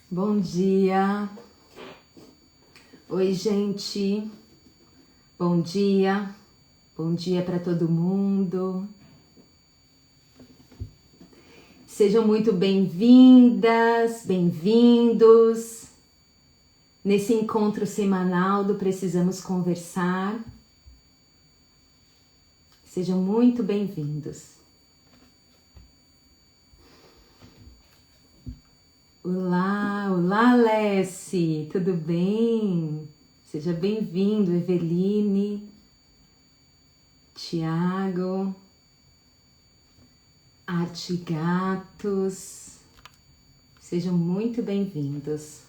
Bom dia. Oi, gente. Bom dia. Bom dia para todo mundo. Sejam muito bem-vindas, bem-vindos nesse encontro semanal do Precisamos Conversar. Sejam muito bem-vindos. Olá, olá, Alessi, tudo bem? Seja bem-vindo, Eveline, Tiago, Arte Gatos, sejam muito bem-vindos.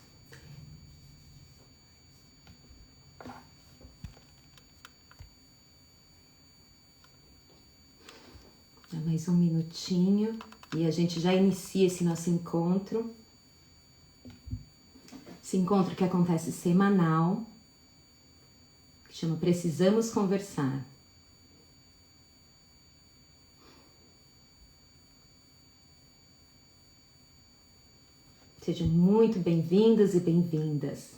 Dá mais um minutinho e a gente já inicia esse nosso encontro. Esse encontro que acontece semanal, que chama Precisamos Conversar. Sejam muito bem-vindos e bem-vindas.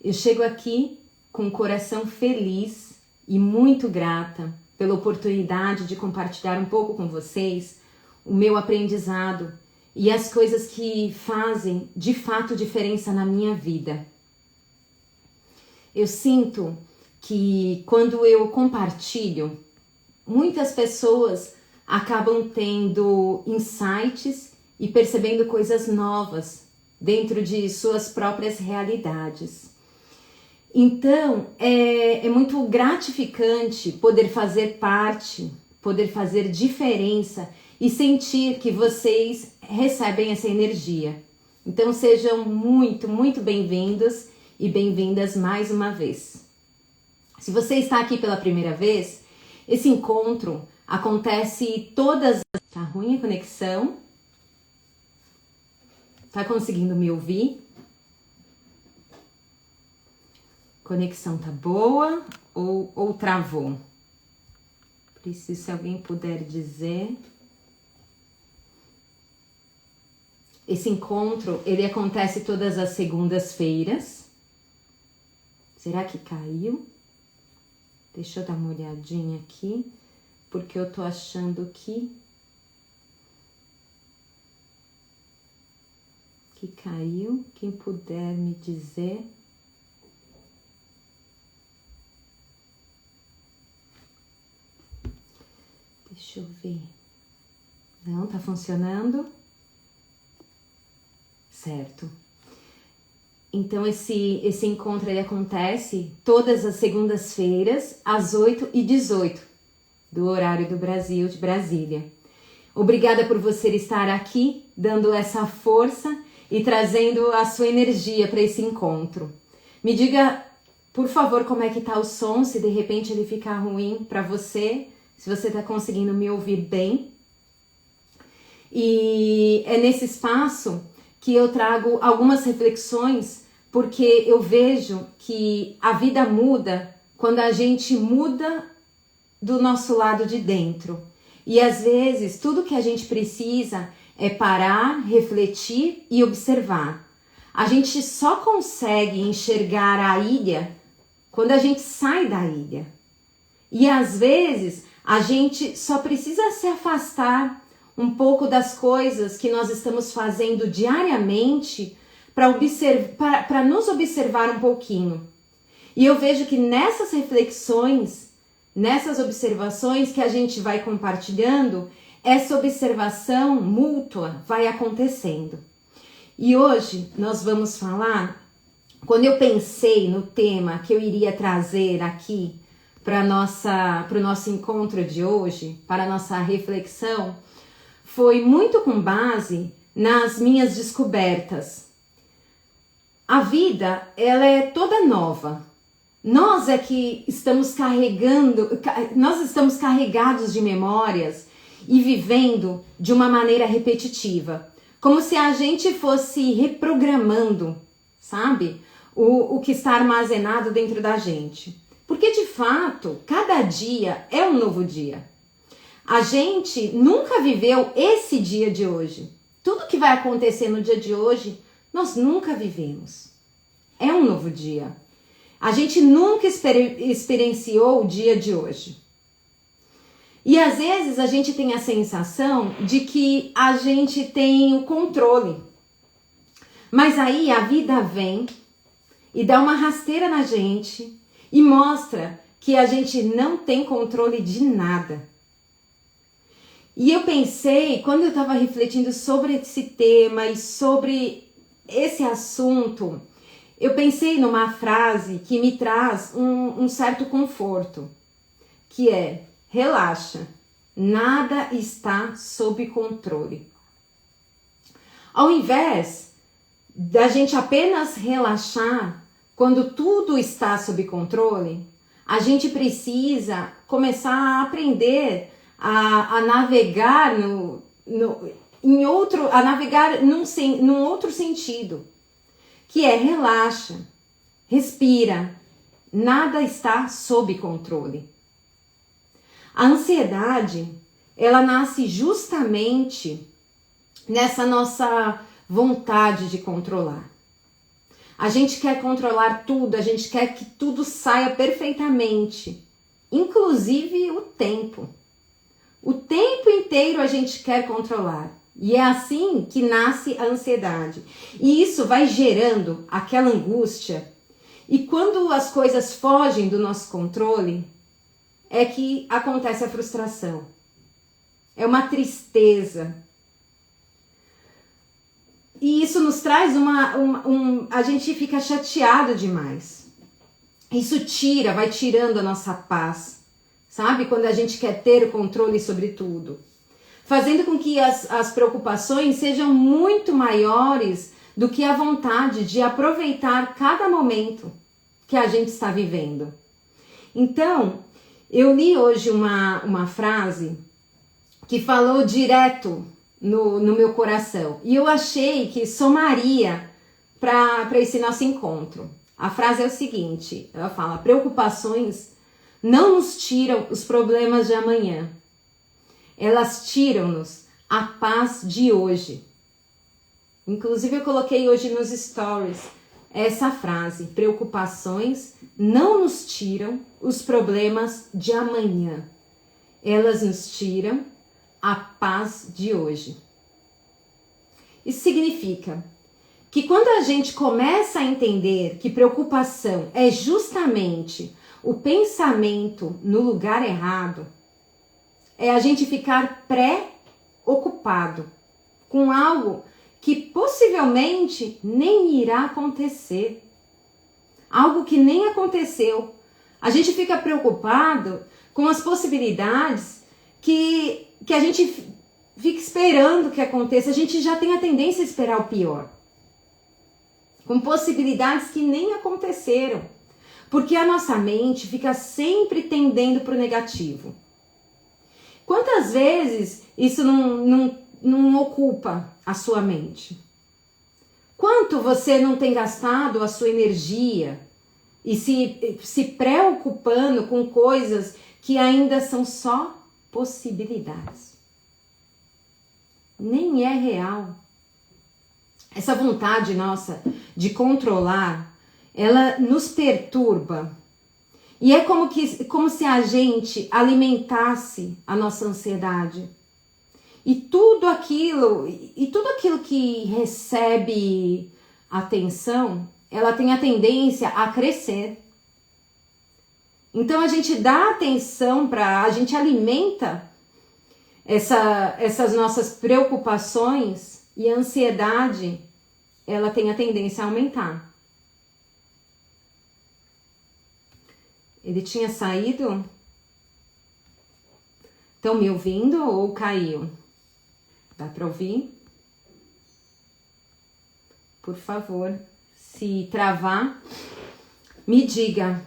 Eu chego aqui com o coração feliz e muito grata pela oportunidade de compartilhar um pouco com vocês o meu aprendizado e as coisas que fazem de fato diferença na minha vida. Eu sinto que quando eu compartilho, muitas pessoas acabam tendo insights e percebendo coisas novas dentro de suas próprias realidades. Então, é muito gratificante poder fazer parte, poder fazer diferença e sentir que vocês recebem essa energia. Então, sejam muito, muito bem-vindos e bem-vindas mais uma vez. Se você está aqui pela primeira vez, esse encontro acontece todas... Tá ruim a conexão? Tá conseguindo me ouvir? Conexão tá boa ou travou? Preciso, se alguém puder dizer. Esse encontro, ele acontece todas as segundas-feiras. Será que caiu? Deixa eu dar uma olhadinha aqui, porque eu tô achando que caiu. Quem puder me dizer. Deixa eu ver. Não, tá funcionando? Certo. Então esse encontro ele acontece todas as segundas-feiras, às 8h18, do horário do Brasil, de Brasília. Obrigada por você estar aqui, dando essa força e trazendo a sua energia para esse encontro. Me diga, por favor, como é que tá o som, se de repente ele ficar ruim para você, se você está conseguindo me ouvir bem. E é nesse espaço que eu trago algumas reflexões, porque eu vejo que a vida muda quando a gente muda do nosso lado de dentro. E às vezes tudo que a gente precisa é parar, refletir e observar. A gente só consegue enxergar a ilha quando a gente sai da ilha. E às vezes a gente só precisa se afastar um pouco das coisas que nós estamos fazendo diariamente para nos observar um pouquinho. E eu vejo que nessas reflexões, nessas observações que a gente vai compartilhando, essa observação mútua vai acontecendo. E hoje nós vamos falar, quando eu pensei no tema que eu iria trazer aqui para o nosso encontro de hoje, para a nossa reflexão, foi muito com base nas minhas descobertas. A vida, ela é toda nova. Nós é que estamos carregados de memórias e vivendo de uma maneira repetitiva, como se a gente fosse reprogramando, sabe? O que está armazenado dentro da gente. Porque de fato, cada dia é um novo dia. A gente nunca viveu esse dia de hoje. Tudo que vai acontecer no dia de hoje nós nunca vivemos. É um novo dia. A gente nunca experienciou o dia de hoje. E às vezes a gente tem a sensação de que a gente tem o controle. Mas aí a vida vem e dá uma rasteira na gente e mostra que a gente não tem controle de nada. E eu pensei, quando eu estava refletindo sobre esse tema e sobre esse assunto, eu pensei numa frase que me traz um certo conforto, que é: relaxa, nada está sob controle. Ao invés da gente apenas relaxar quando tudo está sob controle, a gente precisa começar a aprender a navegar num outro sentido, que é: relaxa, respira, nada está sob controle. A ansiedade, ela nasce justamente nessa nossa vontade de controlar. A gente quer controlar tudo, a gente quer que tudo saia perfeitamente, inclusive o tempo. O tempo inteiro a gente quer controlar. E é assim que nasce a ansiedade. E isso vai gerando aquela angústia. E quando as coisas fogem do nosso controle, é que acontece a frustração. É uma tristeza. E isso nos traz a gente fica chateado demais. Isso vai tirando a nossa paz. Sabe? Quando a gente quer ter o controle sobre tudo. Fazendo com que as preocupações sejam muito maiores do que a vontade de aproveitar cada momento que a gente está vivendo. Então, eu li hoje uma frase que falou direto no meu coração. E eu achei que somaria para esse nosso encontro. A frase é o seguinte, ela fala: preocupações não nos tiram os problemas de amanhã. Elas tiram-nos a paz de hoje. Inclusive eu coloquei hoje nos stories essa frase: preocupações não nos tiram os problemas de amanhã. Elas nos tiram a paz de hoje. Isso significa que quando a gente começa a entender que preocupação é justamente o pensamento no lugar errado, é a gente ficar pré-ocupado com algo que possivelmente nem irá acontecer. Algo que nem aconteceu. A gente fica preocupado com as possibilidades que a gente fica esperando que aconteça. A gente já tem a tendência a esperar o pior. Com possibilidades que nem aconteceram. Porque a nossa mente fica sempre tendendo para o negativo. Quantas vezes isso não ocupa a sua mente? Quanto você não tem gastado a sua energia e se preocupando com coisas que ainda são só possibilidades? Nem é real. Essa vontade nossa de controlar, ela nos perturba. E é como se a gente alimentasse a nossa ansiedade. E tudo aquilo que recebe atenção, ela tem a tendência a crescer. Então a gente dá atenção a gente alimenta essas nossas preocupações, e a ansiedade, ela tem a tendência a aumentar. Ele tinha saído? Estão me ouvindo ou caiu? Dá para ouvir? Por favor, se travar, me diga.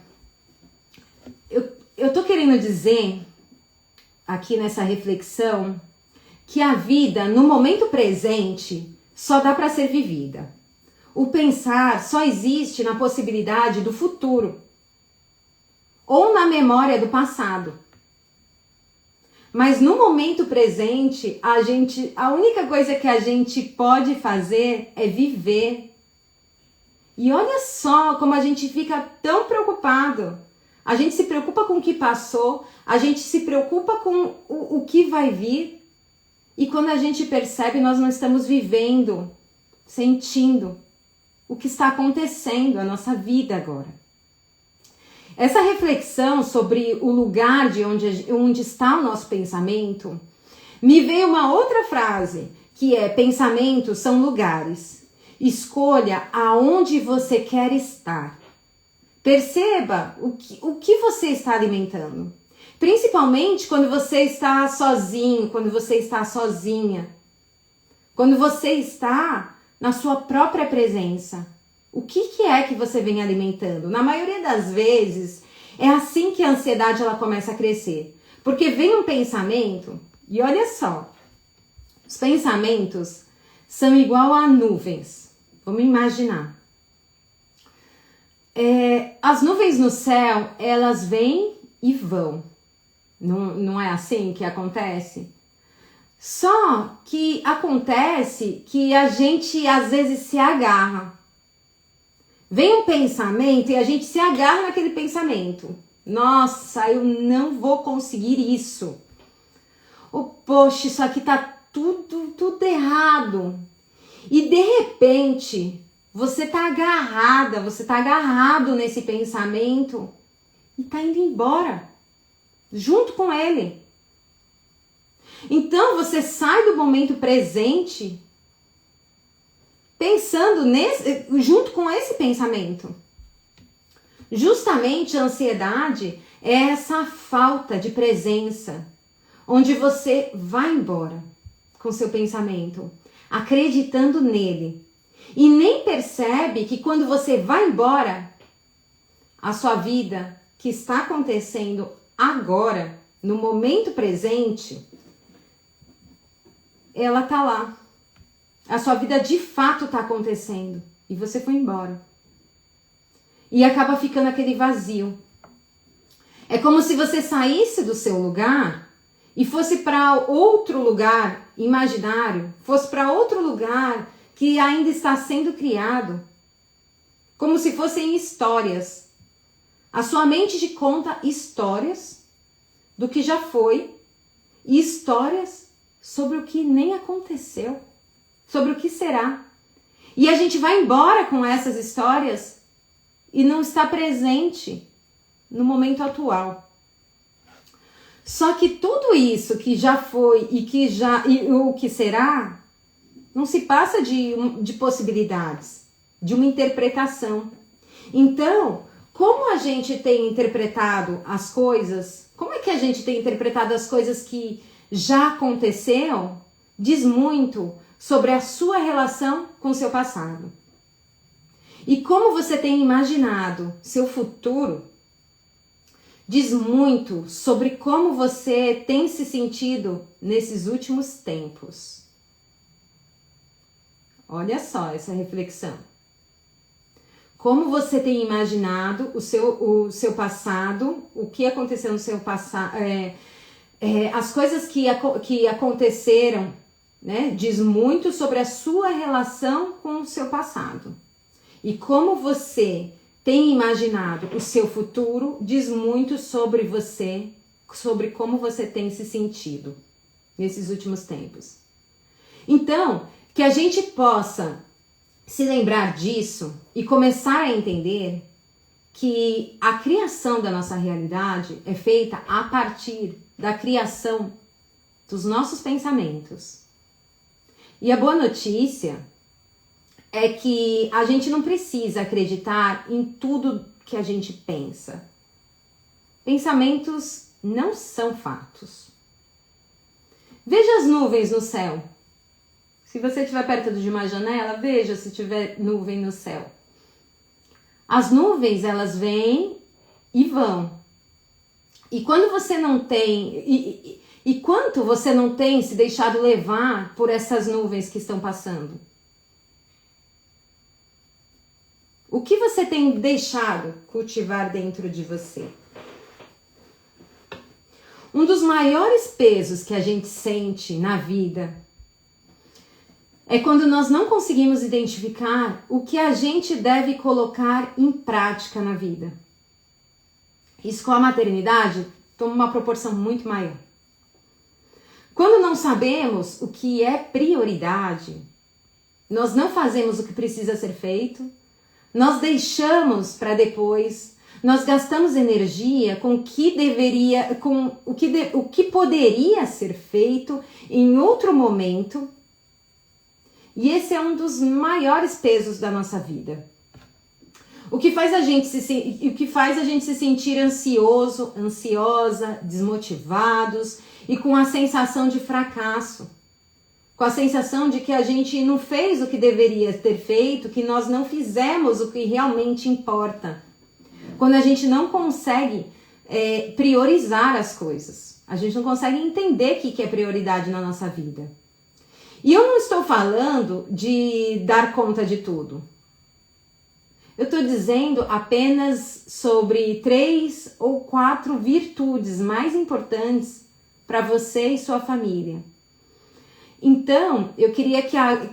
Eu tô querendo dizer aqui nessa reflexão que a vida no momento presente só dá para ser vivida. O pensar só existe na possibilidade do futuro ou na memória do passado. Mas no momento presente, a única coisa que a gente pode fazer é viver E olha só como a gente fica tão preocupado. A gente se preocupa com o que passou, a gente se preocupa com o que vai vir. E quando a gente percebe, nós não estamos vivendo, sentindo o que está acontecendo na nossa vida agora. Essa reflexão sobre o lugar de onde está o nosso pensamento, me veio uma outra frase, que é: pensamentos são lugares. Escolha aonde você quer estar. Perceba o que você está alimentando. Principalmente quando você está sozinho, quando você está sozinha. Quando você está na sua própria presença. O que é que você vem alimentando? Na maioria das vezes, é assim que a ansiedade ela começa a crescer. Porque vem um pensamento, e olha só, os pensamentos são igual a nuvens. Vamos imaginar. As nuvens no céu, elas vêm e vão. Não é assim que acontece? Só que acontece que a gente às vezes se agarra. Vem um pensamento e a gente se agarra naquele pensamento. Nossa, eu não vou conseguir isso. Oh, poxa, isso aqui tá tudo errado. E de repente, você tá agarrada, você tá agarrado nesse pensamento e tá indo embora, junto com ele. Então, você sai do momento presente pensando junto com esse pensamento. Justamente a ansiedade é essa falta de presença, onde você vai embora com seu pensamento, acreditando nele. E nem percebe que quando você vai embora, a sua vida que está acontecendo agora, no momento presente, ela tá lá. A sua vida de fato tá acontecendo e você foi embora. E acaba ficando aquele vazio. É como se você saísse do seu lugar e fosse para outro lugar imaginário, fosse para outro lugar que ainda está sendo criado. Como se fossem histórias. A sua mente te conta histórias do que já foi e histórias sobre o que nem aconteceu, sobre o que será. E a gente vai embora com essas histórias e não está presente no momento atual. Só que tudo isso que já foi e o que será, não se passa de possibilidades, de uma interpretação. Então, como a gente tem interpretado as coisas, como é que a gente tem interpretado as coisas que já aconteceram, diz muito sobre a sua relação com o seu passado. E como você tem imaginado seu futuro, diz muito sobre como você tem se sentido nesses últimos tempos. Olha só essa reflexão. Como você tem imaginado o seu passado, o que aconteceu no seu passado, as coisas que aconteceram, né, diz muito sobre a sua relação com o seu passado. E como você tem imaginado o seu futuro, diz muito sobre você, sobre como você tem se sentido nesses últimos tempos. Então, que a gente possa se lembrar disso e começar a entender que a criação da nossa realidade é feita a partir da criação dos nossos pensamentos. E a boa notícia é que a gente não precisa acreditar em tudo que a gente pensa. Pensamentos não são fatos. Veja as nuvens no céu. Se você estiver perto de uma janela, veja se tiver nuvem no céu. As nuvens, elas vêm e vão. E quando você não tem... E quanto você não tem se deixado levar por essas nuvens que estão passando? O que você tem deixado cultivar dentro de você? Um dos maiores pesos que a gente sente na vida é quando nós não conseguimos identificar o que a gente deve colocar em prática na vida. Isso com a maternidade toma uma proporção muito maior. Quando não sabemos o que é prioridade, nós não fazemos o que precisa ser feito, nós deixamos para depois, nós gastamos energia com o que deveria, com o que poderia ser feito em outro momento. E esse é um dos maiores pesos da nossa vida. O que faz a gente se sentir ansioso, ansiosa, desmotivados e com a sensação de fracasso. Com a sensação de que a gente não fez o que deveria ter feito, que nós não fizemos o que realmente importa. Quando a gente não consegue priorizar as coisas. A gente não consegue entender o que é prioridade na nossa vida. E eu não estou falando de dar conta de tudo. Eu estou dizendo apenas sobre 3 ou 4 virtudes mais importantes para você e sua família. Então, eu queria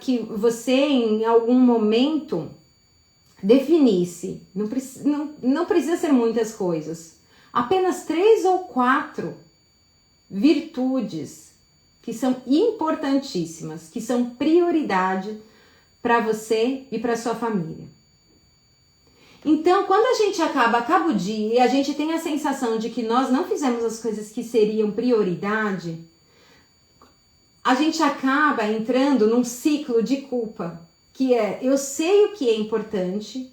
que você, em algum momento, definisse, não precisa ser muitas coisas, apenas 3 ou 4 virtudes que são importantíssimas, que são prioridade para você e para sua família. Então, quando a gente acaba o dia e a gente tem a sensação de que nós não fizemos as coisas que seriam prioridade, a gente acaba entrando num ciclo de culpa, que é, eu sei o que é importante,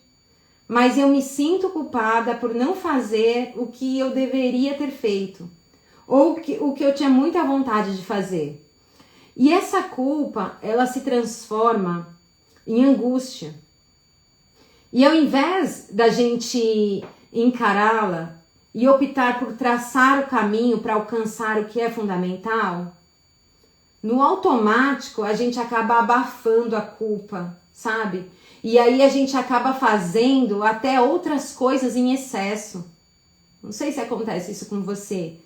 mas eu me sinto culpada por não fazer o que eu deveria ter feito, ou o que eu tinha muita vontade de fazer. E essa culpa, ela se transforma em angústia. E ao invés da gente encará-la e optar por traçar o caminho para alcançar o que é fundamental, no automático a gente acaba abafando a culpa, sabe? E aí a gente acaba fazendo até outras coisas em excesso. Não sei se acontece isso com você.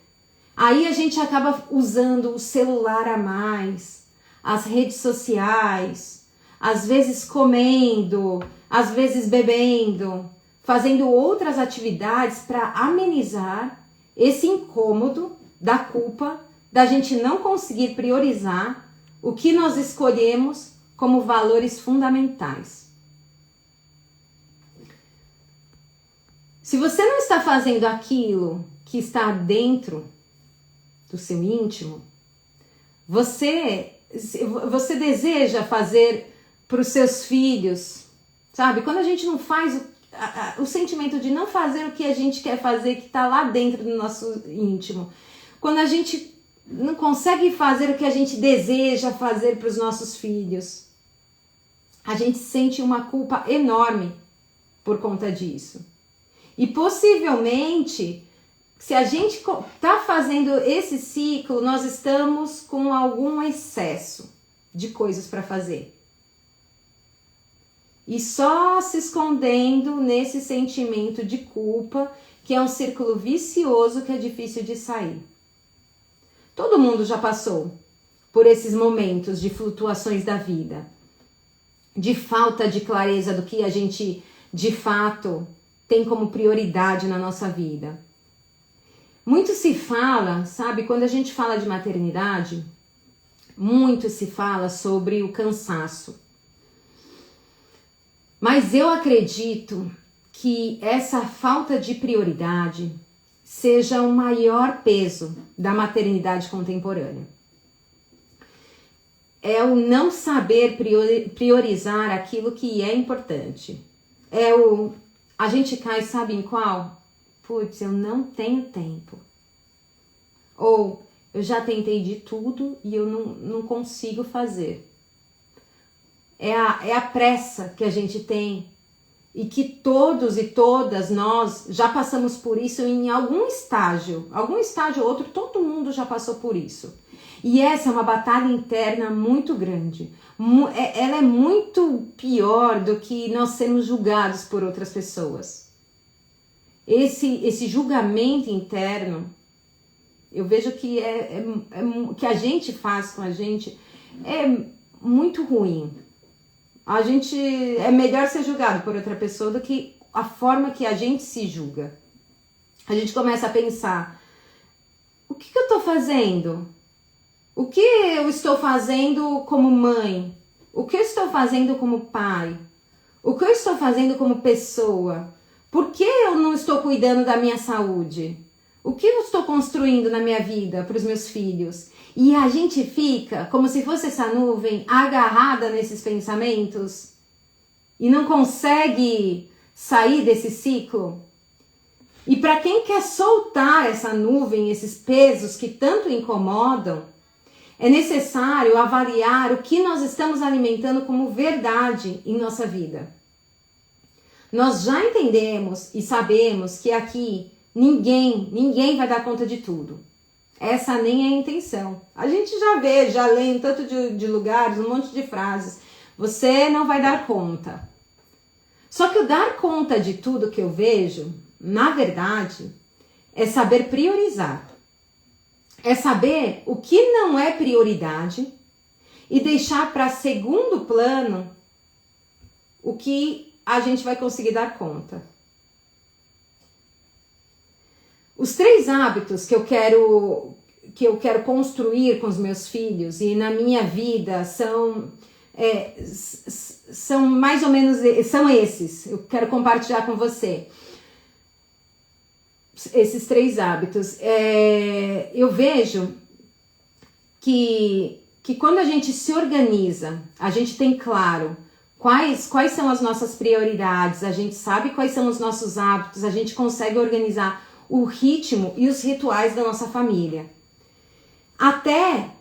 Aí a gente acaba usando o celular a mais, as redes sociais, às vezes comendo, às vezes bebendo, fazendo outras atividades para amenizar esse incômodo da culpa, da gente não conseguir priorizar o que nós escolhemos como valores fundamentais. Se você não está fazendo aquilo que está dentro do seu íntimo, você deseja fazer para os seus filhos, sabe? Quando a gente não faz o sentimento de não fazer o que a gente quer fazer, que está lá dentro do nosso íntimo, quando a gente não consegue fazer o que a gente deseja fazer para os nossos filhos, a gente sente uma culpa enorme por conta disso. E possivelmente, se a gente está fazendo esse ciclo, nós estamos com algum excesso de coisas para fazer. E só se escondendo nesse sentimento de culpa, que é um círculo vicioso que é difícil de sair. Todo mundo já passou por esses momentos de flutuações da vida, de falta de clareza do que a gente de fato tem como prioridade na nossa vida. Muito se fala, sabe, quando a gente fala de maternidade, muito se fala sobre o cansaço. Mas eu acredito que essa falta de prioridade seja o maior peso da maternidade contemporânea. É o não saber priorizar aquilo que é importante. A gente cai, sabe em qual? Putz, eu não tenho tempo. Ou eu já tentei de tudo e eu não consigo fazer. É a pressa que a gente tem e que todos e todas nós já passamos por isso em algum estágio ou outro, todo mundo já passou por isso. E essa é uma batalha interna muito grande. Ela é muito pior do que nós sermos julgados por outras pessoas. Esse julgamento interno, eu vejo que que a gente faz com a gente, é muito ruim. A gente é melhor ser julgado por outra pessoa do que a forma que a gente se julga. A gente começa a pensar, o que eu estou fazendo? O que eu estou fazendo como mãe? O que eu estou fazendo como pai? O que eu estou fazendo como pessoa? Por que eu não estou cuidando da minha saúde? O que eu estou construindo na minha vida para os meus filhos? E a gente fica como se fosse essa nuvem agarrada nesses pensamentos e não consegue sair desse ciclo. E para quem quer soltar essa nuvem, esses pesos que tanto incomodam, é necessário avaliar o que nós estamos alimentando como verdade em nossa vida. Nós já entendemos e sabemos que aqui ninguém vai dar conta de tudo. Essa nem é a intenção. A gente já vê, já lê em tanto de lugares, um monte de frases. Você não vai dar conta. Só que o dar conta de tudo que eu vejo, na verdade, é saber priorizar. É saber o que não é prioridade e deixar para segundo plano o que a gente vai conseguir dar conta. Os 3 hábitos que eu quero construir com os meus filhos e na minha vida são mais ou menos são esses. Eu quero compartilhar com você esses 3 hábitos. Eu vejo que quando a gente se organiza, a gente tem claro quais são as nossas prioridades, a gente sabe quais são os nossos hábitos, a gente consegue organizar o ritmo e os rituais da nossa família. Até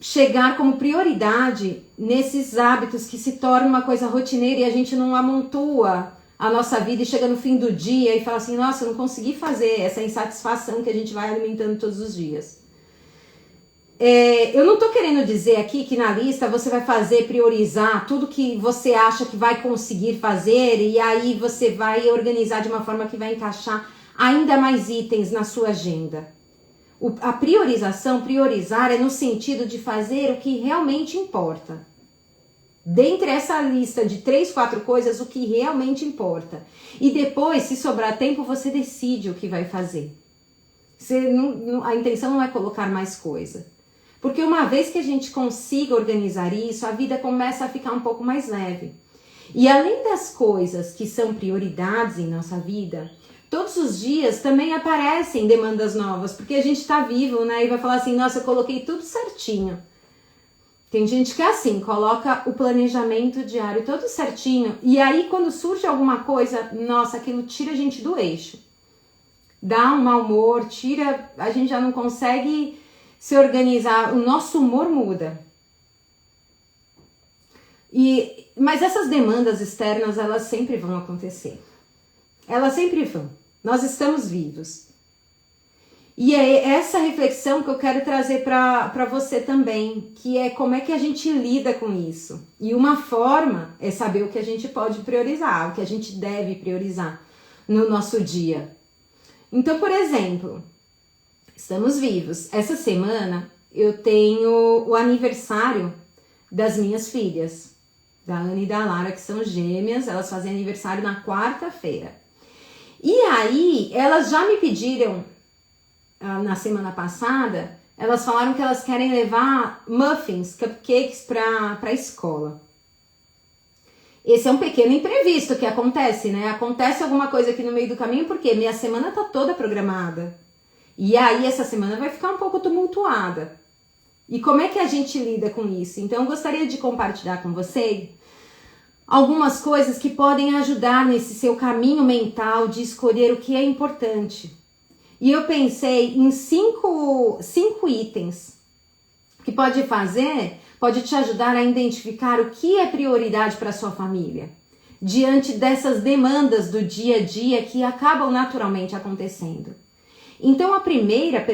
chegar como prioridade nesses hábitos que se tornam uma coisa rotineira e a gente não amontoa a nossa vida e chega no fim do dia e fala assim, nossa, eu não consegui fazer essa insatisfação que a gente vai alimentando todos os dias. Eu não tô querendo dizer aqui que na lista você vai priorizar tudo que você acha que vai conseguir fazer e aí você vai organizar de uma forma que vai encaixar ainda mais itens na sua agenda. A priorizar é no sentido de fazer o que realmente importa. Dentre essa lista de 3, 4 coisas, o que realmente importa. E depois, se sobrar tempo, você decide o que vai fazer. A intenção não é colocar mais coisa. Porque uma vez que a gente consiga organizar isso, a vida começa a ficar um pouco mais leve. E além das coisas que são prioridades em nossa vida, todos os dias também aparecem demandas novas, porque a gente tá vivo, né? E vai falar assim, nossa, eu coloquei tudo certinho. Tem gente que é assim, coloca o planejamento diário todo certinho, e aí quando surge alguma coisa, nossa, aquilo tira a gente do eixo. Dá um mau humor, a gente já não consegue se organizar, o nosso humor muda. Mas essas demandas externas, elas sempre vão acontecer. Elas sempre vão. Nós estamos vivos. E é essa reflexão que eu quero trazer para você também, que é como é que a gente lida com isso. E uma forma é saber o que a gente pode priorizar, o que a gente deve priorizar no nosso dia. Então, por exemplo, estamos vivos. Essa semana eu tenho o aniversário das minhas filhas, da Ana e da Lara, que são gêmeas. Elas fazem aniversário na quarta-feira. E aí, elas já me pediram, na semana passada, elas falaram que elas querem levar muffins, cupcakes para a escola. Esse é um pequeno imprevisto que acontece, né? Acontece alguma coisa aqui no meio do caminho, porque minha semana tá toda programada. E aí, essa semana vai ficar um pouco tumultuada. E como é que a gente lida com isso? Então, eu gostaria de compartilhar com você algumas coisas que podem ajudar nesse seu caminho mental de escolher o que é importante. E eu pensei em 5 itens que pode te ajudar a identificar o que é prioridade para sua família, diante dessas demandas do dia a dia que acabam naturalmente acontecendo. Então a primeira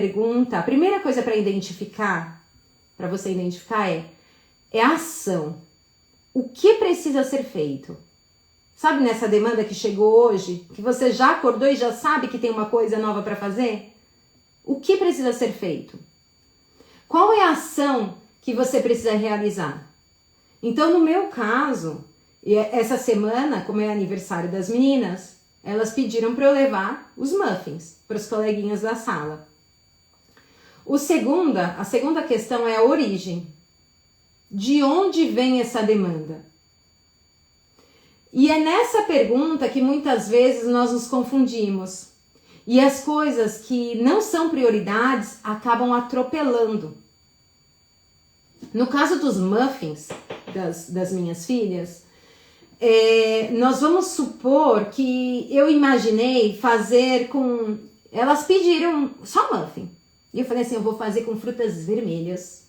coisa para você identificar é a ação. O que precisa ser feito? Sabe nessa demanda que chegou hoje, que você já acordou e já sabe que tem uma coisa nova para fazer? O que precisa ser feito? Qual é a ação que você precisa realizar? Então, no meu caso, essa semana, como é aniversário das meninas, elas pediram para eu levar os muffins para os coleguinhas da sala. A segunda questão é a origem. De onde vem essa demanda? E é nessa pergunta que muitas vezes nós nos confundimos. E as coisas que não são prioridades acabam atropelando. No caso dos muffins das minhas filhas, nós vamos supor que eu imaginei fazer com... Elas pediram só muffin. E eu falei assim, eu vou fazer com frutas vermelhas.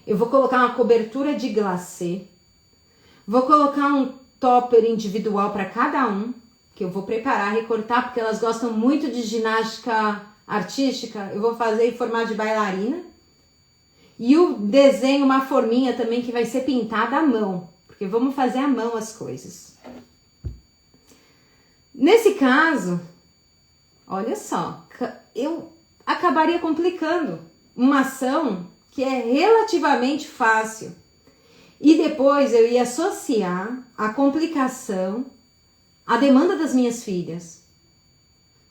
Eu vou colocar uma cobertura de glacê. Vou colocar um topper individual para cada um, que eu vou preparar, recortar, porque elas gostam muito de ginástica artística. Eu vou fazer em formato de bailarina. E o desenho, uma forminha também que vai ser pintada à mão, porque vamos fazer à mão as coisas. Nesse caso, olha só, eu acabaria complicando uma ação que é relativamente fácil. E depois eu ia associar a complicação à demanda das minhas filhas.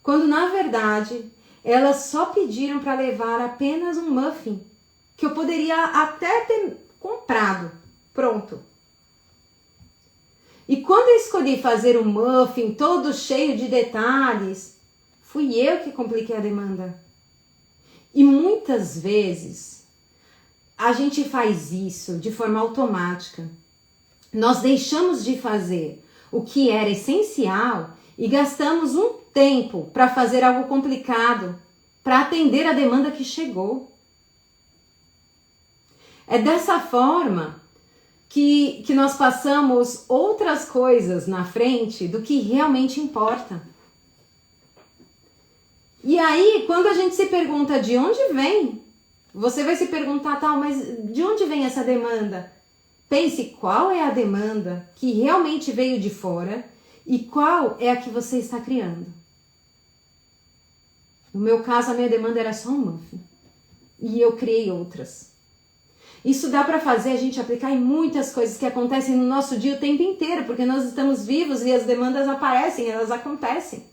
Quando, na verdade, elas só pediram para levar apenas um muffin, que eu poderia até ter comprado, pronto. E quando eu escolhi fazer um muffin todo cheio de detalhes, fui eu que compliquei a demanda. E muitas vezes a gente faz isso de forma automática. Nós deixamos de fazer o que era essencial e gastamos um tempo para fazer algo complicado, para atender a demanda que chegou. É dessa forma que nós passamos outras coisas na frente do que realmente importa. E aí, quando a gente se pergunta de onde vem, você vai se perguntar, mas de onde vem essa demanda? Pense qual é a demanda que realmente veio de fora e qual é a que você está criando. No meu caso, a minha demanda era só um muffin. E eu criei outras. Isso dá para fazer a gente aplicar em muitas coisas que acontecem no nosso dia o tempo inteiro, porque nós estamos vivos e as demandas aparecem, elas acontecem.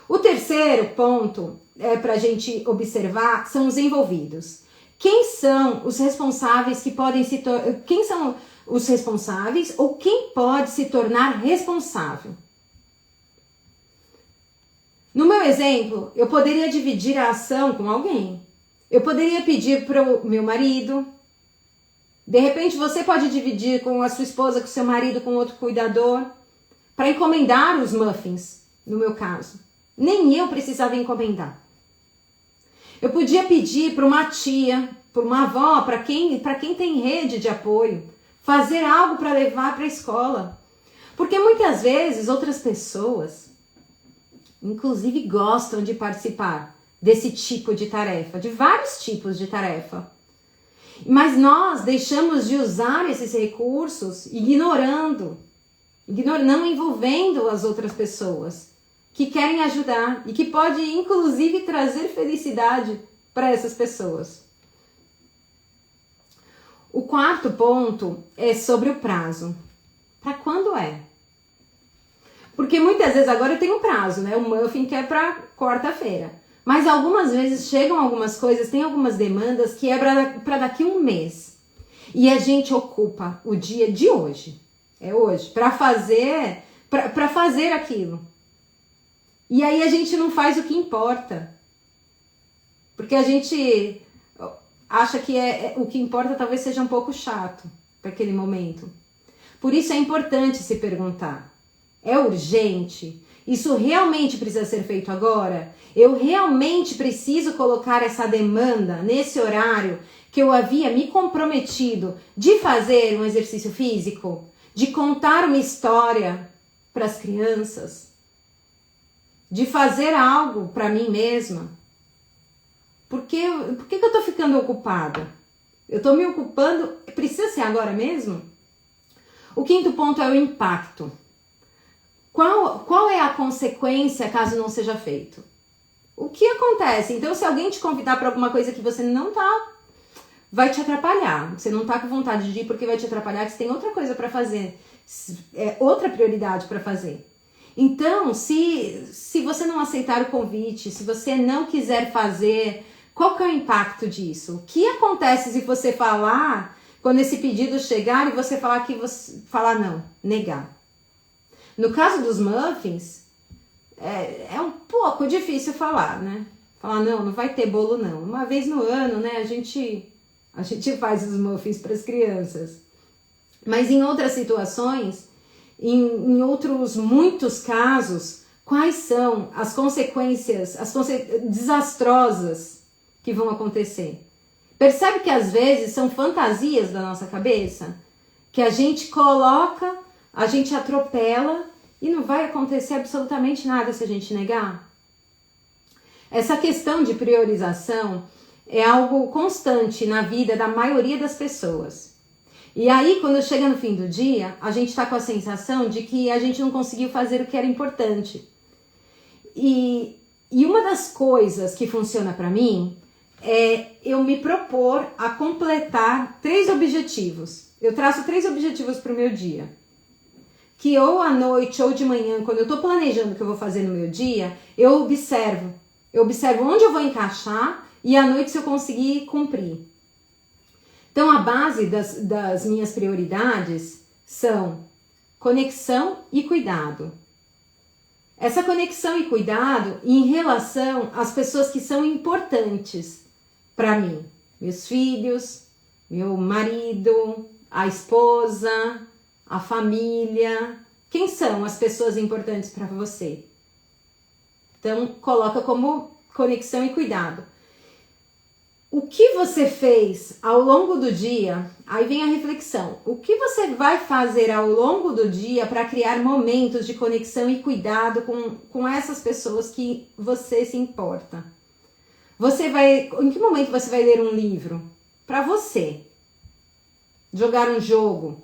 O terceiro ponto para a gente observar são os envolvidos. Quem são os responsáveis que podem se tornar... Quem são os responsáveis ou quem pode se tornar responsável? No meu exemplo, eu poderia dividir a ação com alguém. Eu poderia pedir para o meu marido. De repente, você pode dividir com a sua esposa, com o seu marido, com outro cuidador, para encomendar os muffins, no meu caso. Nem eu precisava encomendar. Eu podia pedir para uma tia, para uma avó, para quem tem rede de apoio, fazer algo para levar para a escola. Porque muitas vezes outras pessoas, inclusive, gostam de participar desse tipo de tarefa, de vários tipos de tarefa. Mas nós deixamos de usar esses recursos ignorando, não envolvendo as outras pessoas que querem ajudar e que pode, inclusive, trazer felicidade para essas pessoas. O quarto ponto é sobre o prazo. Para quando é? Porque muitas vezes agora eu tenho prazo, né? O muffin que é para quarta-feira. Mas algumas vezes chegam algumas coisas, tem algumas demandas que é para daqui a um mês. E a gente ocupa o dia de hoje. É hoje. Para fazer aquilo. E aí a gente não faz o que importa. Porque a gente acha que o que importa talvez seja um pouco chato para aquele momento. Por isso é importante se perguntar. É urgente? Isso realmente precisa ser feito agora? Eu realmente preciso colocar essa demanda nesse horário que eu havia me comprometido de fazer um exercício físico? De contar uma história para as crianças? De fazer algo para mim mesma? Por que eu estou ficando ocupada? Eu estou me ocupando, precisa ser agora mesmo? O quinto ponto é o impacto. Qual é a consequência caso não seja feito? O que acontece? Então, se alguém te convidar para alguma coisa que você não está vai te atrapalhar. Você não tá com vontade de ir porque vai te atrapalhar, que você tem outra coisa para fazer, outra prioridade para fazer. Então, se você não aceitar o convite, se você não quiser fazer, qual que é o impacto disso? O que acontece se você falar, quando esse pedido chegar e você falar não, negar? No caso dos muffins, é um pouco difícil falar, né? Falar, não vai ter bolo não. Uma vez no ano, né, a gente faz os muffins para as crianças. Mas em outras situações, em outros muitos casos, quais são as consequências desastrosas que vão acontecer? Percebe que às vezes são fantasias da nossa cabeça? Que a gente coloca, a gente atropela e não vai acontecer absolutamente nada se a gente negar? Essa questão de priorização é algo constante na vida da maioria das pessoas. E aí, quando chega no fim do dia, a gente está com a sensação de que a gente não conseguiu fazer o que era importante. E uma das coisas que funciona para mim é eu me propor a completar 3 objetivos. Eu traço 3 objetivos para o meu dia. Que ou à noite ou de manhã, quando eu estou planejando o que eu vou fazer no meu dia, eu observo onde eu vou encaixar e à noite se eu conseguir cumprir. Então, a base das minhas prioridades são conexão e cuidado. Essa conexão e cuidado em relação às pessoas que são importantes para mim. Meus filhos, meu marido, a esposa, a família. Quem são as pessoas importantes para você? Então, coloca como conexão e cuidado. O que você fez ao longo do dia? Aí vem a reflexão. O que você vai fazer ao longo do dia para criar momentos de conexão e cuidado com essas pessoas que você se importa? Em que momento você vai ler um livro? Para você. Jogar um jogo.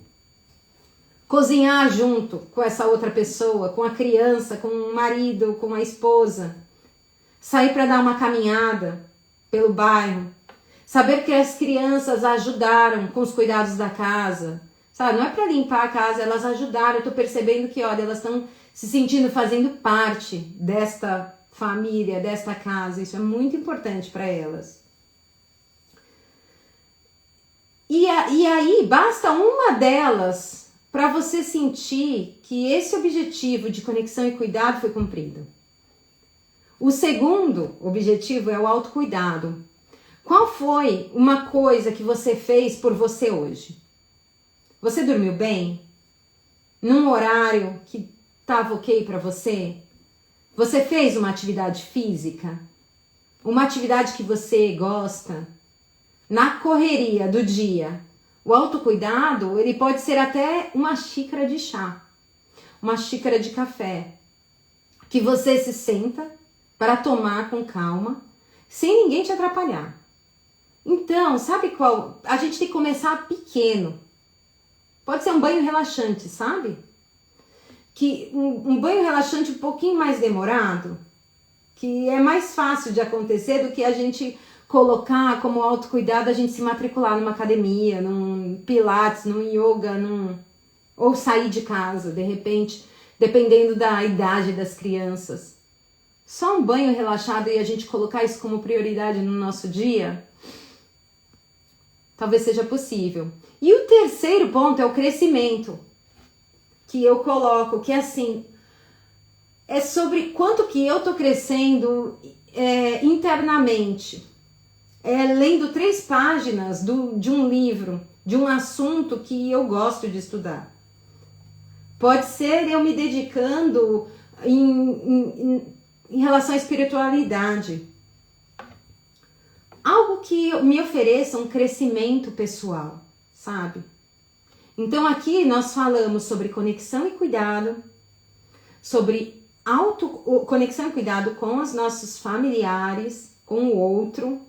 Cozinhar junto com essa outra pessoa, com a criança, com o marido, com a esposa. Sair para dar uma caminhada pelo bairro. Saber que as crianças ajudaram com os cuidados da casa. Sabe, não é para limpar a casa, elas ajudaram. Eu tô percebendo que, olha, elas estão se sentindo fazendo parte desta família, desta casa. Isso é muito importante para elas. E aí, basta uma delas para você sentir que esse objetivo de conexão e cuidado foi cumprido. O segundo objetivo é o autocuidado. Qual foi uma coisa que você fez por você hoje? Você dormiu bem? Num horário que estava ok para você? Você fez uma atividade física? Uma atividade que você gosta? Na correria do dia, o autocuidado, ele pode ser até uma xícara de chá, uma xícara de café, que você se senta para tomar com calma, sem ninguém te atrapalhar. Então, sabe qual? A gente tem que começar pequeno. Pode ser um banho relaxante, sabe? Que um banho relaxante um pouquinho mais demorado, que é mais fácil de acontecer do que a gente colocar como autocuidado, a gente se matricular numa academia, num pilates, num yoga, ou sair de casa, de repente, dependendo da idade das crianças. Só um banho relaxado e a gente colocar isso como prioridade no nosso dia, talvez seja possível. E o terceiro ponto é o crescimento, que eu coloco, que é assim, é sobre quanto que eu tô crescendo internamente. Lendo 3 páginas de um livro, de um assunto que eu gosto de estudar. Pode ser eu me dedicando em relação à espiritualidade. Algo que me ofereça um crescimento pessoal, sabe? Então aqui nós falamos sobre conexão e cuidado, sobre conexão e cuidado com os nossos familiares, com o outro,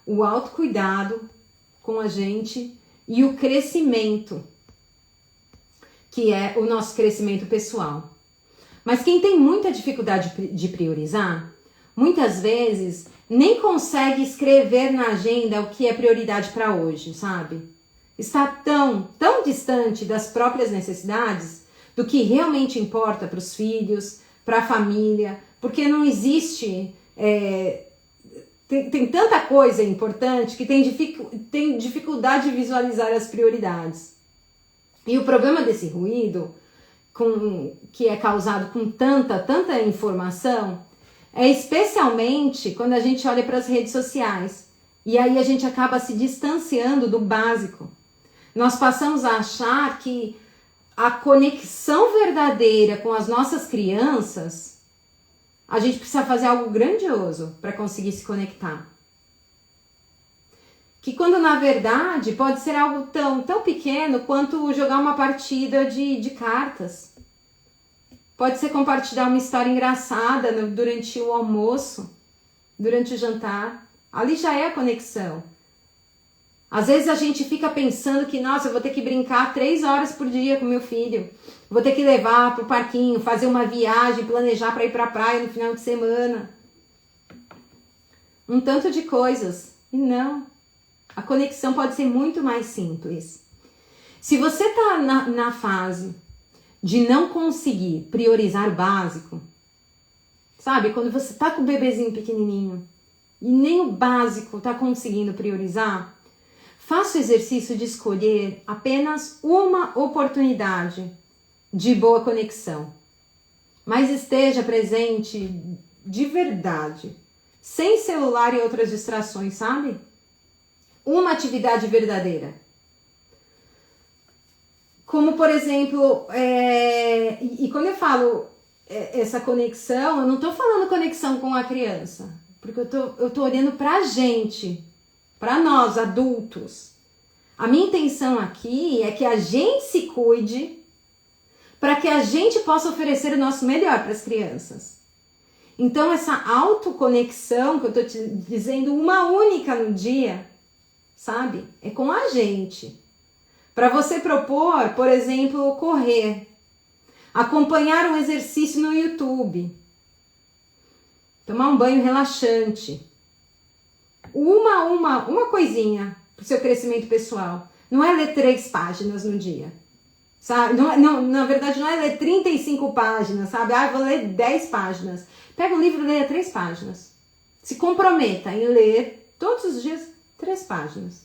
o autocuidado com a gente e o crescimento, que é o nosso crescimento pessoal. Mas quem tem muita dificuldade de priorizar, muitas vezes nem consegue escrever na agenda o que é prioridade para hoje, sabe? Está tão distante das próprias necessidades, do que realmente importa para os filhos, para a família, porque não existe... Tem tanta coisa importante que tem dificuldade de visualizar as prioridades. E o problema desse ruído, que é causado com tanta informação, é especialmente quando a gente olha para as redes sociais. E aí a gente acaba se distanciando do básico. Nós passamos a achar que a conexão verdadeira com as nossas crianças, a gente precisa fazer algo grandioso para conseguir se conectar. Que quando na verdade pode ser algo tão pequeno quanto jogar uma partida de cartas. Pode ser compartilhar uma história engraçada durante o almoço, durante o jantar. Ali já é a conexão. Às vezes a gente fica pensando que, nossa, eu vou ter que brincar 3 horas por dia com meu filho. Vou ter que levar pro parquinho, fazer uma viagem, planejar para ir pra praia no final de semana. Um tanto de coisas. E não. A conexão pode ser muito mais simples. Se você tá na fase de não conseguir priorizar o básico, sabe? Quando você tá com o bebezinho pequenininho e nem o básico tá conseguindo priorizar, faça o exercício de escolher apenas uma oportunidade de boa conexão. Mas esteja presente de verdade, sem celular e outras distrações, sabe? Uma atividade verdadeira. Como, por exemplo, e quando eu falo essa conexão, eu não estou falando conexão com a criança, porque eu tô olhando pra gente, para nós, adultos. A minha intenção aqui é que a gente se cuide para que a gente possa oferecer o nosso melhor para as crianças. Então, essa autoconexão que eu estou te dizendo, uma única no dia, sabe? É com a gente. Para você propor, por exemplo, correr, acompanhar um exercício no YouTube, tomar um banho relaxante, uma coisinha para o seu crescimento pessoal. Não é ler 3 páginas no dia, sabe? Na verdade, não é ler 35 páginas, sabe? Vou ler 10 páginas. Pega um livro e leia 3 páginas. Se comprometa em ler todos os dias 3 páginas.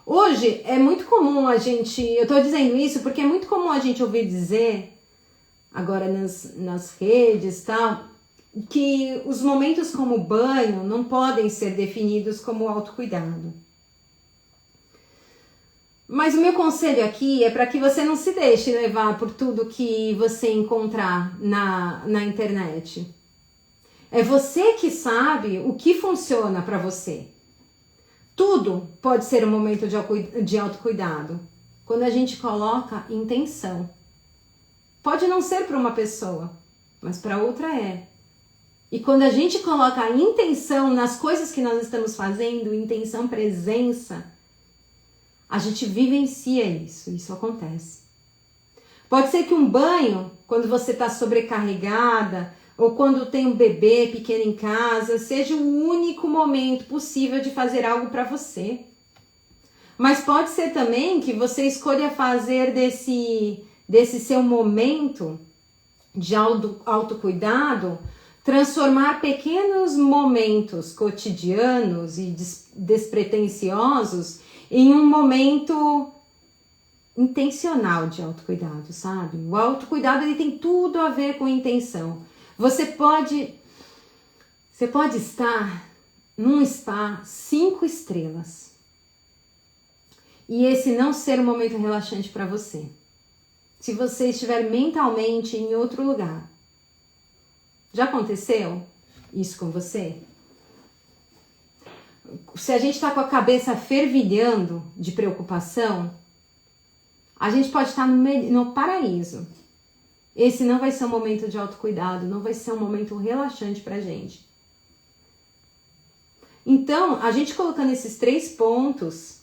Hoje é muito comum a gente, eu tô dizendo isso porque é muito comum a gente ouvir dizer, agora nas redes e tal, que os momentos como banho não podem ser definidos como autocuidado. Mas o meu conselho aqui é para que você não se deixe levar por tudo que você encontrar na internet. É você que sabe o que funciona para você. Tudo pode ser um momento de autocuidado, quando a gente coloca intenção. Pode não ser para uma pessoa, mas para outra é. E quando a gente coloca a intenção nas coisas que nós estamos fazendo, intenção, presença, a gente vivencia isso acontece. Pode ser que um banho, quando você está sobrecarregada, ou quando tem um bebê pequeno em casa, seja o único momento possível de fazer algo para você. Mas pode ser também que você escolha fazer desse seu momento de autocuidado, transformar pequenos momentos cotidianos e despretensiosos em um momento intencional de autocuidado, sabe? O autocuidado ele tem tudo a ver com intenção. Você pode estar num spa 5 estrelas e esse não ser um momento relaxante para você. Se você estiver mentalmente em outro lugar. Já aconteceu isso com você? Se a gente está com a cabeça fervilhando de preocupação, a gente pode estar no paraíso. Esse não vai ser um momento de autocuidado, não vai ser um momento relaxante pra gente. Então, a gente colocando esses 3 pontos,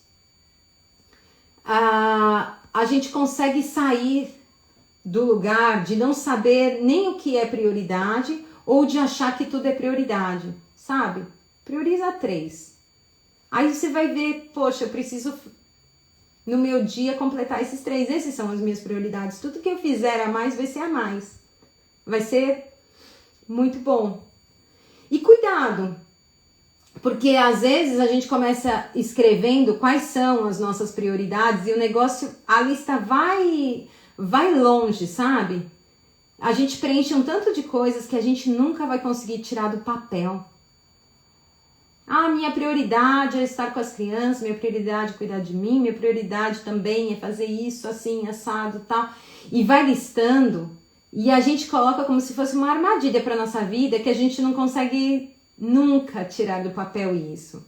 a gente consegue sair do lugar de não saber nem o que é prioridade ou de achar que tudo é prioridade, sabe? Prioriza 3. Aí você vai ver, poxa, eu preciso no meu dia completar esses 3. Esses são as minhas prioridades. Tudo que eu fizer a mais vai ser a mais. Vai ser muito bom. E cuidado, porque às vezes a gente começa escrevendo quais são as nossas prioridades e o negócio, a lista vai longe, sabe? A gente preenche um tanto de coisas que a gente nunca vai conseguir tirar do papel. Ah, minha prioridade é estar com as crianças, minha prioridade é cuidar de mim, minha prioridade também é fazer isso, assim, assado, tal. E vai listando, e a gente coloca como se fosse uma armadilha para nossa vida que a gente não consegue nunca tirar do papel isso.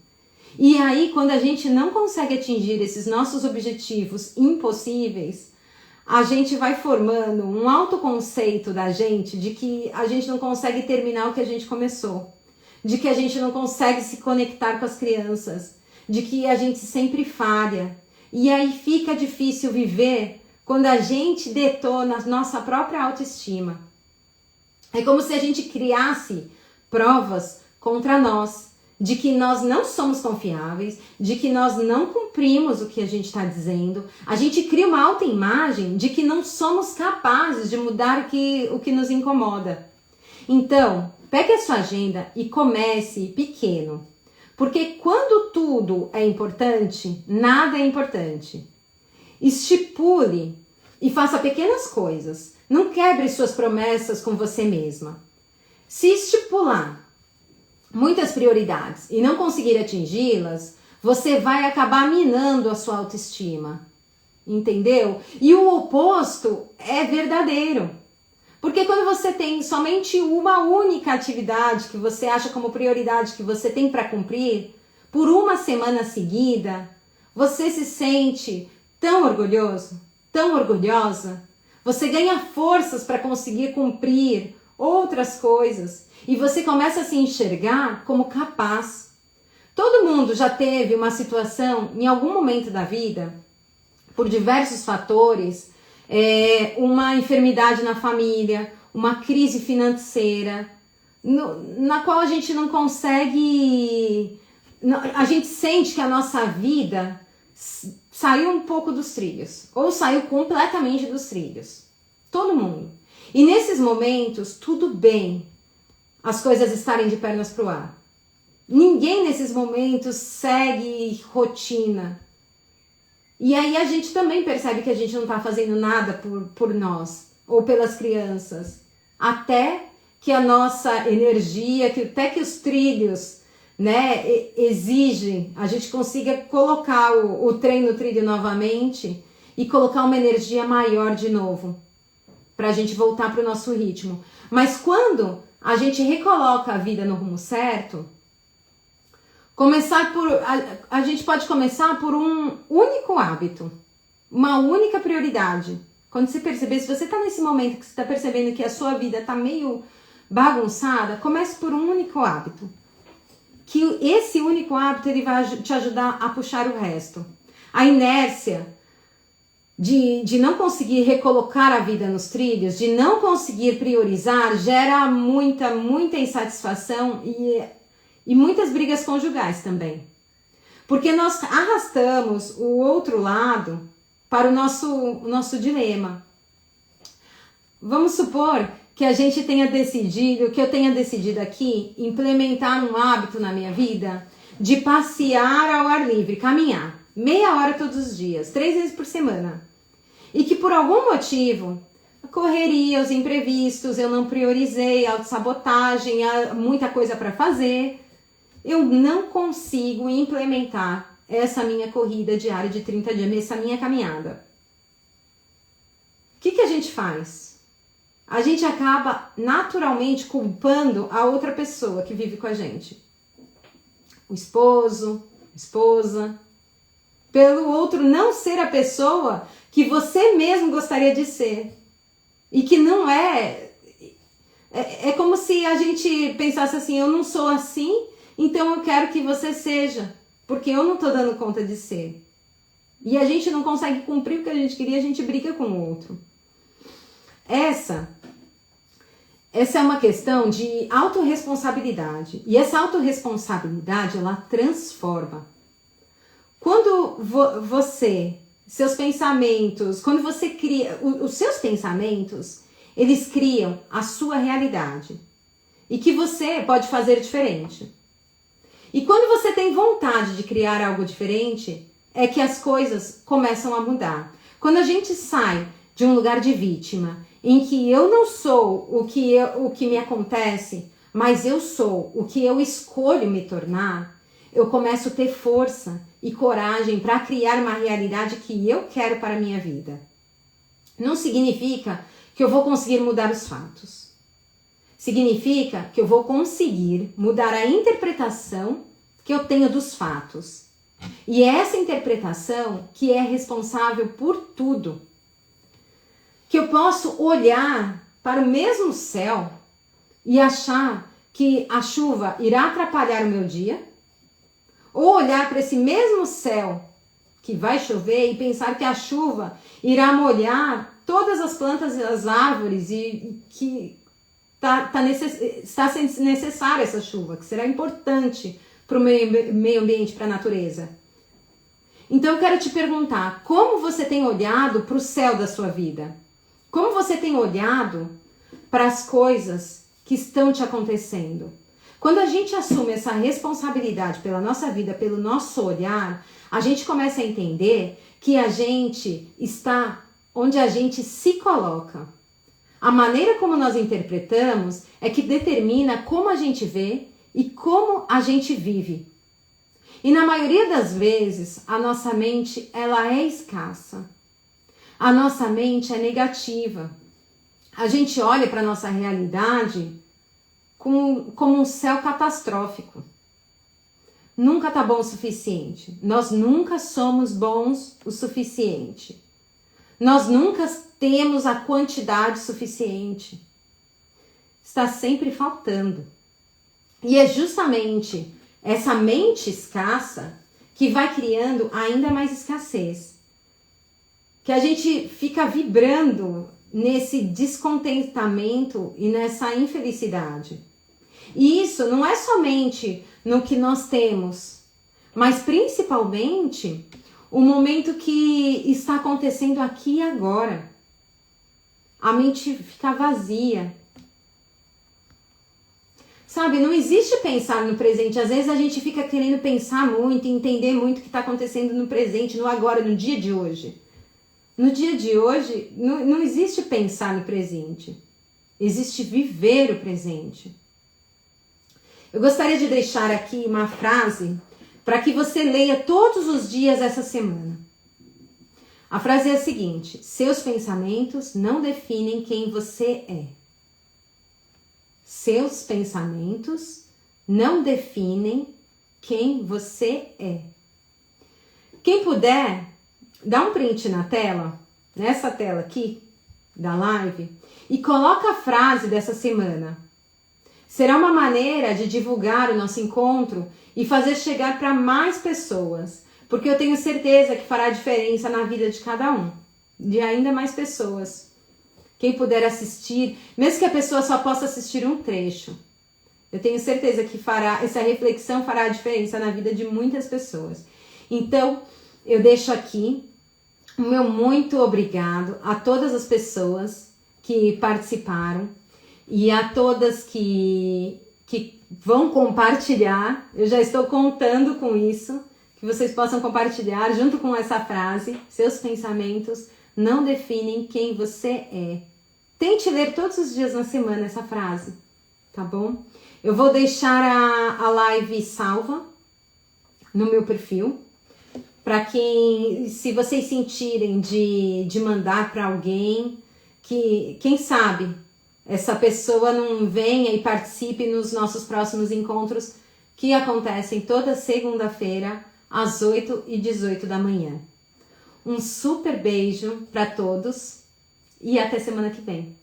E aí, quando a gente não consegue atingir esses nossos objetivos impossíveis, a gente vai formando um autoconceito da gente de que a gente não consegue terminar o que a gente começou, de que a gente não consegue se conectar com as crianças, de que a gente sempre falha. E aí fica difícil viver quando a gente detona a nossa própria autoestima. É como se a gente criasse provas contra nós, de que nós não somos confiáveis, de que nós não cumprimos o que a gente está dizendo. A gente cria uma autoimagem de que não somos capazes de mudar o que nos incomoda. Então, pegue a sua agenda e comece pequeno. Porque quando tudo é importante, nada é importante. Estipule e faça pequenas coisas. Não quebre suas promessas com você mesma. Se estipular muitas prioridades e não conseguir atingi-las, você vai acabar minando a sua autoestima. Entendeu? E o oposto é verdadeiro. Porque quando você tem somente uma única atividade que você acha como prioridade que você tem para cumprir, por uma semana seguida, você se sente tão orgulhoso, tão orgulhosa, você ganha forças para conseguir cumprir outras coisas e você começa a se enxergar como capaz. Todo mundo já teve uma situação em algum momento da vida, por diversos fatores, uma enfermidade na família, uma crise financeira, na qual a gente não consegue, a gente sente que a nossa vida saiu um pouco dos trilhos, ou saiu completamente dos trilhos. Todo mundo. E nesses momentos, tudo bem as coisas estarem de pernas pro ar. Ninguém nesses momentos segue rotina. E aí a gente também percebe que a gente não está fazendo nada por nós, ou pelas crianças. Até que a nossa energia, até que os trilhos, né, exigem, a gente consiga colocar o trem no trilho novamente e colocar uma energia maior de novo, para a gente voltar para o nosso ritmo. Mas quando a gente recoloca a vida no rumo certo, a gente pode começar por um único hábito, uma única prioridade. Quando você perceber, se você está nesse momento que você está percebendo que a sua vida está meio bagunçada, comece por um único hábito. Que esse único hábito ele vai te ajudar a puxar o resto. A inércia de não conseguir recolocar a vida nos trilhos, de não conseguir priorizar, gera muita insatisfação e muitas brigas conjugais também. Porque nós arrastamos o outro lado para o nosso dilema. Vamos supor que a gente tenha decidido, que eu tenha decidido aqui, implementar um hábito na minha vida de passear ao ar livre, caminhar, meia hora todos os dias, 3 vezes por semana. E que por algum motivo, a correria, os imprevistos, eu não priorizei, a autossabotagem, muita coisa para fazer, eu não consigo implementar essa minha corrida diária de 30 dias, essa minha caminhada. O que a gente faz? A gente acaba naturalmente culpando a outra pessoa que vive com a gente. O esposo, a esposa, pelo outro não ser a pessoa que você mesmo gostaria de ser. E que não é. É como se a gente pensasse assim, eu não sou assim, então eu quero que você seja, porque eu não estou dando conta de ser. E a gente não consegue cumprir o que a gente queria, a gente briga com o outro. Essa essa é uma questão de autorresponsabilidade. E essa autorresponsabilidade, ela transforma. Quando seus pensamentos, quando você cria, os seus pensamentos, eles criam a sua realidade. E que você pode fazer diferente. E quando você tem vontade de criar algo diferente, é que as coisas começam a mudar. Quando a gente sai de um lugar de vítima, em que eu não sou o que me acontece, mas eu sou o que eu escolho me tornar, eu começo a ter força e coragem para criar uma realidade que eu quero para a minha vida. Não significa que eu vou conseguir mudar os fatos. Significa que eu vou conseguir mudar a interpretação que eu tenho dos fatos. E é essa interpretação que é responsável por tudo. Que eu posso olhar para o mesmo céu e achar que a chuva irá atrapalhar o meu dia, ou olhar para esse mesmo céu que vai chover e pensar que a chuva irá molhar todas as plantas e as árvores e que está sendo necessária essa chuva, que será importante para o meio ambiente, para a natureza. Então eu quero te perguntar, como você tem olhado para o céu da sua vida? Como você tem olhado para as coisas que estão te acontecendo? Quando a gente assume essa responsabilidade pela nossa vida, pelo nosso olhar, a gente começa a entender que a gente está onde a gente se coloca. A maneira como nós interpretamos é que determina como a gente vê e como a gente vive. E na maioria das vezes, a nossa mente ela é escassa. A nossa mente é negativa. A gente olha para a nossa realidade como um céu catastrófico. Nunca tá bom o suficiente. Nós nunca somos bons o suficiente. Nós nunca temos a quantidade suficiente. Está sempre faltando. E é justamente essa mente escassa que vai criando ainda mais escassez. Que a gente fica vibrando nesse descontentamento e nessa infelicidade. E isso não é somente no que nós temos, mas principalmente o momento que está acontecendo aqui e agora. A mente fica vazia. Sabe, não existe pensar no presente. Às vezes a gente fica querendo pensar muito e entender muito o que está acontecendo no presente, no agora, no dia de hoje. No dia de hoje, não existe pensar no presente. Existe viver o presente. Eu gostaria de deixar aqui uma frase para que você leia todos os dias essa semana. A frase é a seguinte: seus pensamentos não definem quem você é. Seus pensamentos não definem quem você é. Quem puder, dá um print na tela, nessa tela aqui da live, e coloca a frase dessa semana. Será uma maneira de divulgar o nosso encontro e fazer chegar para mais pessoas, porque eu tenho certeza que fará diferença na vida de cada um, de ainda mais pessoas. Quem puder assistir, mesmo que a pessoa só possa assistir um trecho, eu tenho certeza que essa reflexão fará a diferença na vida de muitas pessoas. Então, eu deixo aqui o meu muito obrigado a todas as pessoas que participaram e a todas que vão compartilhar. Eu já estou contando com isso, que vocês possam compartilhar junto com essa frase: seus pensamentos não definem quem você é. Tente ler todos os dias na semana essa frase, tá bom? Eu vou deixar a live salva no meu perfil, para quem, se vocês sentirem de mandar para alguém, que quem sabe essa pessoa não venha e participe nos nossos próximos encontros que acontecem toda segunda-feira às 8h18 da manhã. Um super beijo para todos e até semana que vem.